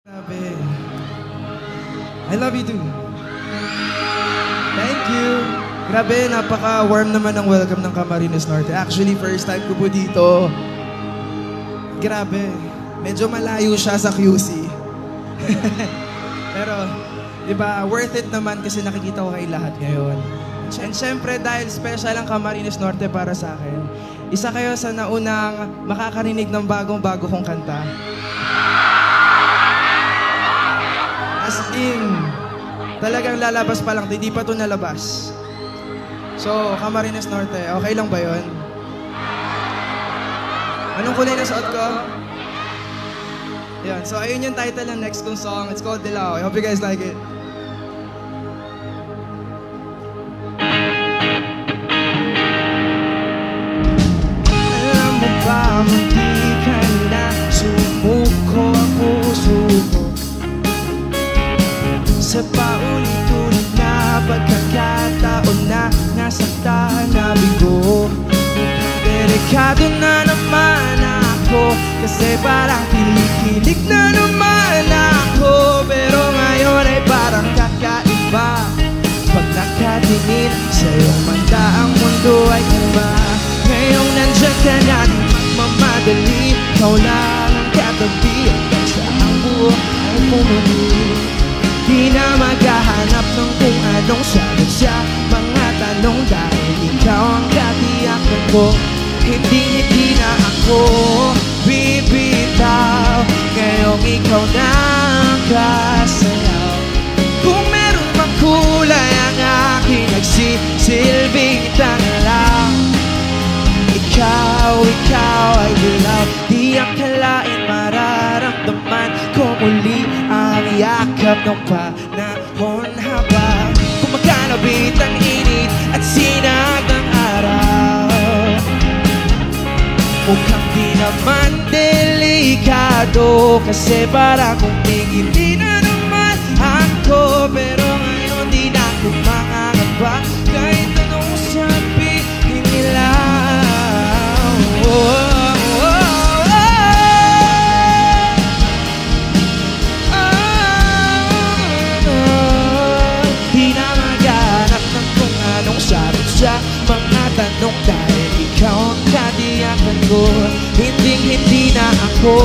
Grabe. I love you too. Thank you. Grabe, napaka-warm naman ang welcome ng Camarines Norte. Actually, first time ko po dito. Grabe. Medyo malayo siya sa QC. Pero, di ba, worth it naman kasi nakikita ko kayo lahat ngayon. And syempre, dahil special ang Camarines Norte para sa akin, isa kayo sa naunang makakarinig ng bagong-bago kong kanta. As in, talagang lalabas pa lang, hindi pa ito nalabas. So, Camarines Norte, okay lang ba yun? Anong kulay na suot ko? Yan, so ayun yung title ng next kong song. It's called Dilaw. I hope you guys like it. Alam mo ba, hindi ka na sumuko ang puso ko sa paulit-ulit na pagkakataon na nasaktan na bigo. Delikado na naman ako kasi parang kinikilig na naman ako. Pero ngayon ay parang kakaiba pag nakatingin sa iyong mata, ang mundo ay iba. Ngayong nandyan ka na, di magmamadali, ikaw lang ang katabi hanggang sa ang buhay mo muli. Di na maghahanap ng kung anong sagot sa mga tanong dahil ikaw ang katiyakan ko. Hindi na ako bibitaw, ngayong ikaw na ang kasayaw. Kung meron mang kulay ang aking nagsisilbing tanglaw, ikaw ay dilaw. Di akalain mararamdaman ko muli ang yakap ng panahon habang kumakalabit ang init at sinag ng araw. Mukhang di naman delikado kasi para kung hindi na naman ako. Pero ngayon di na ako mangangamba kahit anong sabihin nila. Di na maghanap ng kung anong sagot sa mga tanong dahil ikaw ang katiyakan ko. Hindi na ako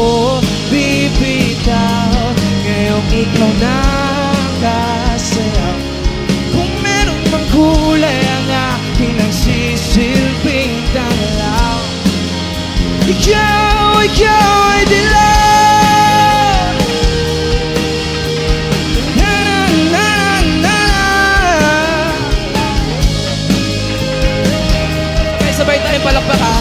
bibitaw, ngayong ikaw na ang kasayaw. Kung meron mang kulay ang aking nagsisilbing tanglaw, ikaw ay dilaw. Na na na na. Kaya sabay tayong palakpak ha.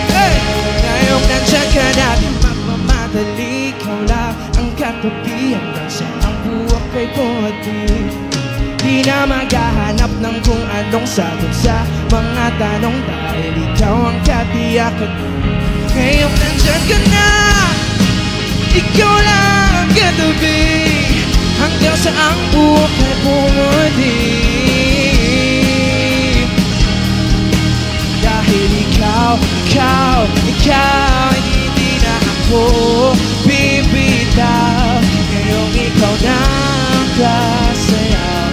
Hey! Ngayong nandiyan ka na, di magmamadali, ikaw lang ang katabi hanggang sa ang buwak ay bumati. Di na maghahanap ng kung anong sagot sa mga tanong dahil ikaw ang katiyakan. Ngayong nandiyan ka na, ikaw lang ang katabi hanggang sa ang buwak ay bumati. Dahil ikaw hindi na ako bibitaw, ngayong ikaw na ang kasayaw.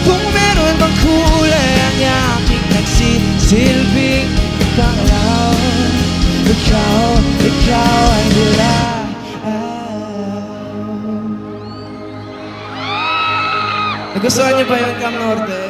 Kung meron bang kulay ang aking nagsisilbing tanglaw, ikaw ay dilaw. Nagustuhan niyo ba yun, Cam Norte?